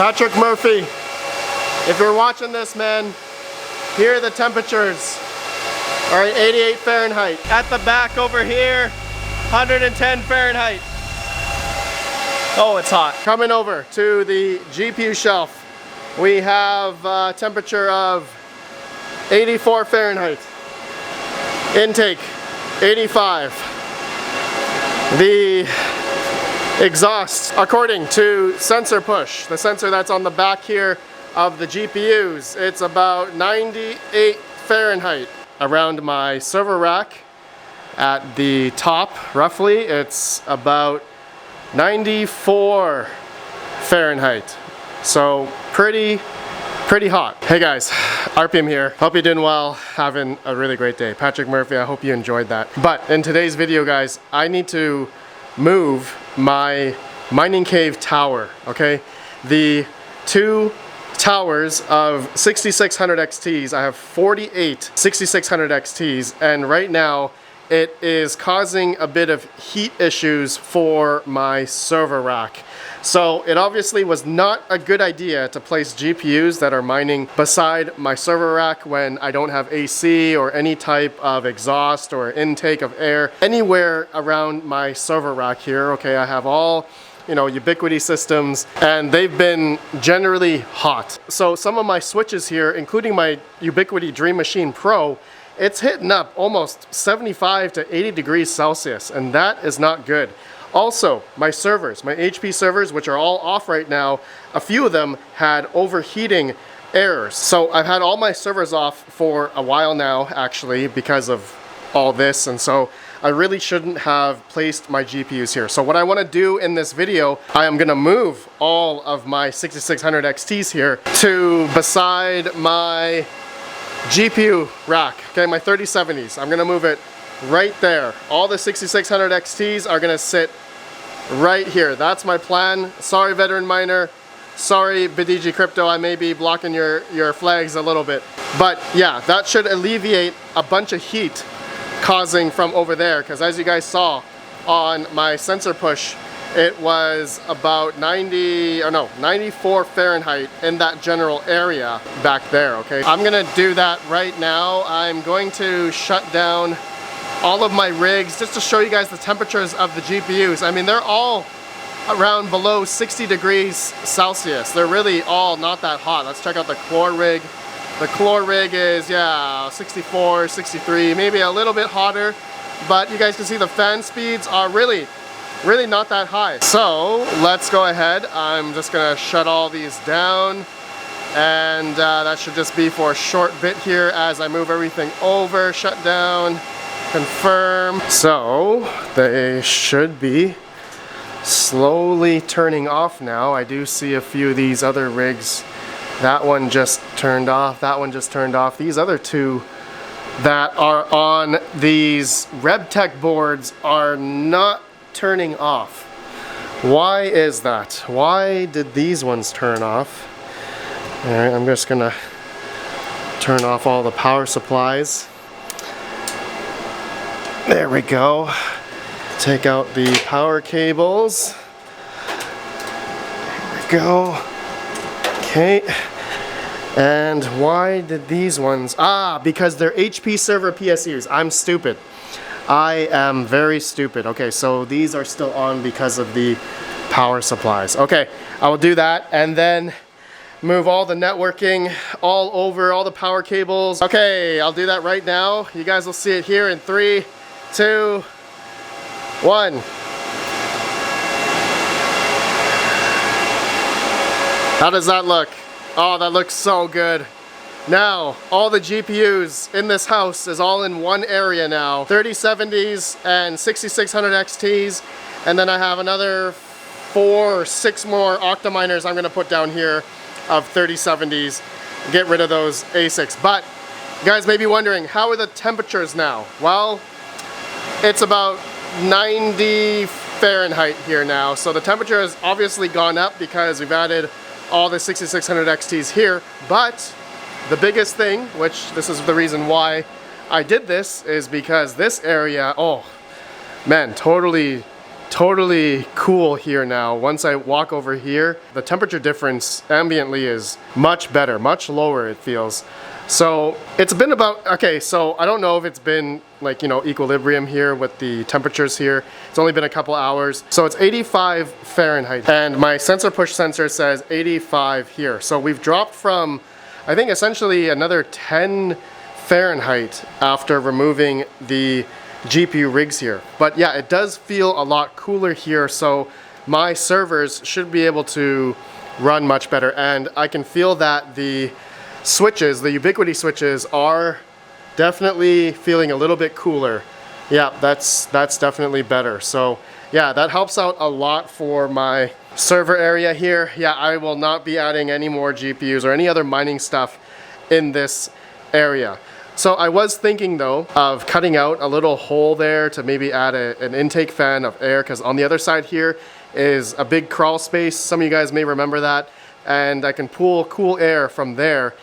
Patrick Murphy, if you're watching this, man, here are the temperatures. All right, 88 Fahrenheit. At the back over here, 110 Fahrenheit. Oh, it's hot. Coming over to the GPU shelf, we have a temperature of 84 Fahrenheit. Intake, 85. The exhaust, according to Sensor Push, the sensor that's on the back here of the GPUs, it's about 98 Fahrenheit. Around my server rack at the top, roughly, it's about 94 Fahrenheit. So pretty hot. Hey guys, RPM here. Hope you're doing well, having a really great day. Patrick Murphy, I hope you enjoyed that. But in today's video, guys, I need to move my mining cave tower, okay? The two towers of 6600 XTs. I have 48 6600 XTs, and right now it is causing a bit of heat issues for my server rack. So it obviously was not a good idea to place GPUs that are mining beside my server rack when I don't have AC or any type of exhaust or intake of air anywhere around my server rack here. Okay, I have all, you know, Ubiquiti systems, and they've been generally hot. So some of my switches here, including my Ubiquiti Dream Machine Pro, it's hitting up almost 75 to 80 degrees Celsius, and that is not good. Also, my servers, my HP servers, which are all off right now, a few of them had overheating errors. So I've had all my servers off for a while now, actually, because of all this, and so I really shouldn't have placed my GPUs here. So what I want to do in this video, I am going to move all of my 6600 XTs here to beside my GPU rack, okay, my 3070s. I'm going to move it right there. All the 6600 XTs are going to sit right here. That's my plan. Sorry, Veteran Miner. Sorry, BDG Crypto. I may be blocking your flags a little bit. But yeah, that should alleviate a bunch of heat causing from over there, because as you guys saw on my Sensor Push, it was about 94 Fahrenheit in that general area back there, okay? I'm gonna do that right now. I'm going to shut down all of my rigs just to show you guys the temperatures of the GPUs. I mean, they're all around below 60 degrees Celsius. They're really all not that hot. Let's check out the Core rig. The Core rig is, yeah, 64, 63, maybe a little bit hotter, but you guys can see the fan speeds are really not that high. So let's go ahead. I'm just gonna shut all these down, and that should just be for a short bit here as I move everything over. Shut down, confirm. So they should be slowly turning off now. I do see a few of these other rigs. That one just turned off, that one just turned off. These other two that are on these RebTech boards are not turning off. Why is that? Why did these ones turn off? All right, I'm just gonna turn off all the power supplies. There we go. Take out the power cables. There we go. Okay. And why did these ones? Because they're HP server PSUs. I'm stupid. I am very stupid. Okay, so these are still on because of the power supplies. Okay, I will do that and then move all the networking all over, all the power cables. Okay, I'll do that right now. You guys will see it here in 3, 2, 1. How does that look? Oh, that looks so good. Now, all the GPUs in this house is all in one area now. 3070s and 6600 XTs. And then I have another 4 or 6 more Octaminers I'm gonna put down here of 3070s. Get rid of those ASICs. But you guys may be wondering, how are the temperatures now? Well, it's about 90 Fahrenheit here now. So the temperature has obviously gone up because we've added all the 6600 XTs here, but the biggest thing, which this is the reason why I did this, is because this area, oh man, totally totally cool here now. Once I walk over here, the temperature difference ambiently is much better, much lower it feels. So it's been about, okay, so I don't know if it's been like, you know, equilibrium here with the temperatures here. It's only been a couple hours. So it's 85 Fahrenheit and my sensor push sensor says 85 here. So we've dropped from, I think, essentially another 10 Fahrenheit after removing the GPU rigs here. But yeah, it does feel a lot cooler here, so my servers should be able to run much better. And I can feel that the switches, the Ubiquiti switches, are definitely feeling a little bit cooler. Yeah, that's definitely better. So yeah, that helps out a lot for my server area here. Yeah, I will not be adding any more GPUs or any other mining stuff in this area. So I was thinking though of cutting out a little hole there to maybe add an intake fan of air, because on the other side here is a big crawl space. Some of you guys may remember that. And I can pull cool air from there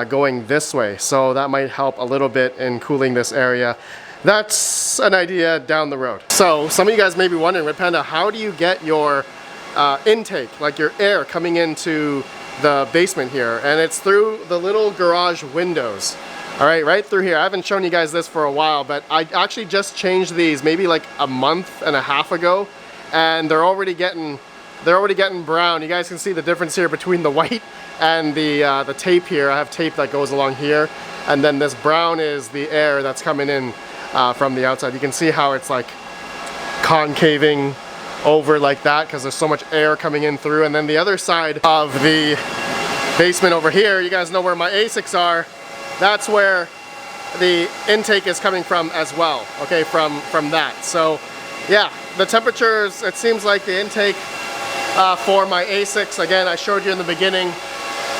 going this way. So that might help a little bit in cooling this area. That's an idea down the road. So some of you guys may be wondering, Red Panda, how do you get your intake, like your air coming into the basement here? And it's through the little garage windows. All right, right through here. I haven't shown you guys this for a while, but I actually just changed these maybe like a month and a half ago, and they're already getting brown. You guys can see the difference here between the white and the tape here. I have tape that goes along here, and then this brown is the air that's coming in from the outside. You can see how it's like concaving over like that because there's so much air coming in through. And then the other side of the basement over here, you guys know where my ASICs are. That's where the intake is coming from as well, okay, from that. So yeah, the temperatures, it seems like the intake for my ASICs, again, I showed you in the beginning,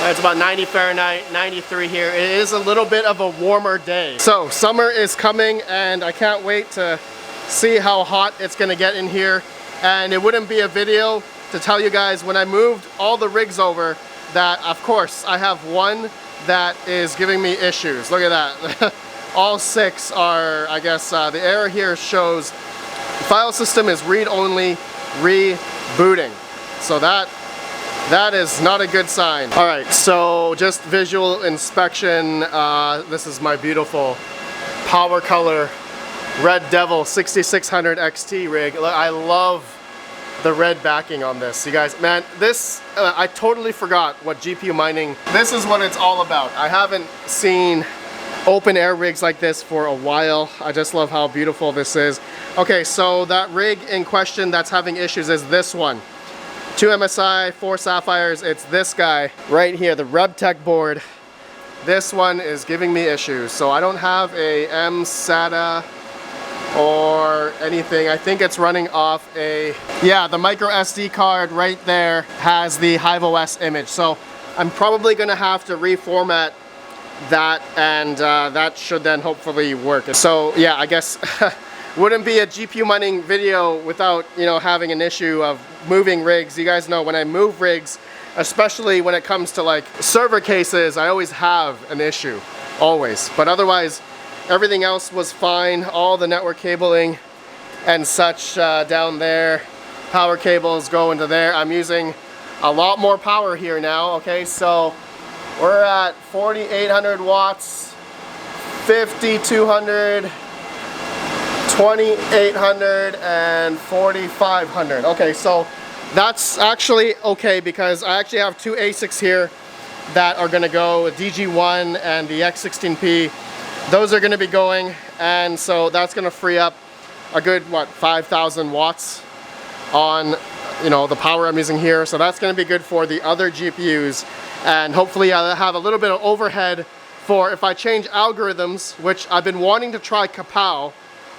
it's about 90 Fahrenheit, 93 here. It is a little bit of a warmer day. So summer is coming and I can't wait to see how hot it's gonna get in here. And it wouldn't be a video to tell you guys when I moved all the rigs over that, of course, I have one that is giving me issues. Look at that. All 6 are, I guess, the error here shows file system is read-only rebooting. So that is not a good sign. All right, so just visual inspection. This is my beautiful Power Color Red Devil 6600 XT rig. I love the red backing on this. You guys, man, this, I totally forgot what GPU mining, this is what it's all about. I haven't seen open air rigs like this for a while. I just love how beautiful this is. Okay, so that rig in question that's having issues is this one. 2 MSI, 4 Sapphires, it's this guy right here, the RebTech board. This one is giving me issues. So I don't have a mSATA or anything. I think it's running off yeah, the micro SD card right there has the HiveOS image. So I'm probably gonna have to reformat that, and that should then hopefully work. So yeah, I guess wouldn't be a GPU mining video without, you know, having an issue of moving rigs. You guys know when I move rigs, especially when it comes to like server cases, I always have an issue, always. But otherwise, everything else was fine. All the network cabling and such down there. Power cables go into there. I'm using a lot more power here now, okay? So we're at 4,800 watts, 5,200, 2,800, and 4,500. Okay, so that's actually okay because I actually have 2 ASICs here that are gonna go, DG1 and the X16P. Those are gonna be going, and so that's gonna free up a good, what, 5,000 watts on, you know, the power I'm using here. So that's gonna be good for the other GPUs, and hopefully I'll have a little bit of overhead for if I change algorithms, which I've been wanting to try Kapow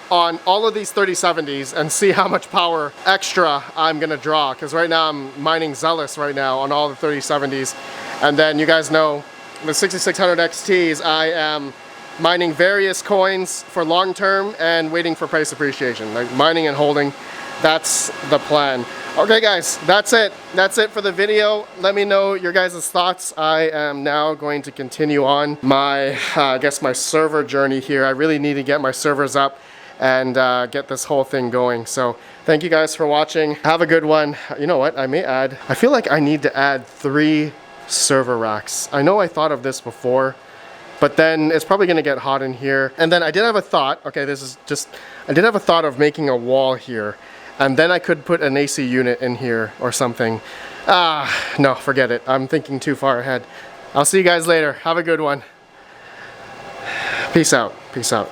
on all of these 3070s and see how much power extra I'm gonna draw, because right now I'm mining Zealous right now on all the 3070s, and then you guys know the 6600 XTs I am mining various coins for long term and waiting for price appreciation, like mining and holding. That's the plan. Okay guys, that's it for the video. Let me know your guys' thoughts. I am now going to continue on my I guess my server journey here. I really need to get my servers up and get this whole thing going. So thank you guys for watching. Have a good one. You know what? I feel like I need to add 3 server racks. I know I thought of this before, but then it's probably gonna get hot in here. And then I did have a thought, okay, I did have a thought of making a wall here, and then I could put an AC unit in here or something. No, forget it. I'm thinking too far ahead. I'll see you guys later. Have a good one. Peace out. Peace out.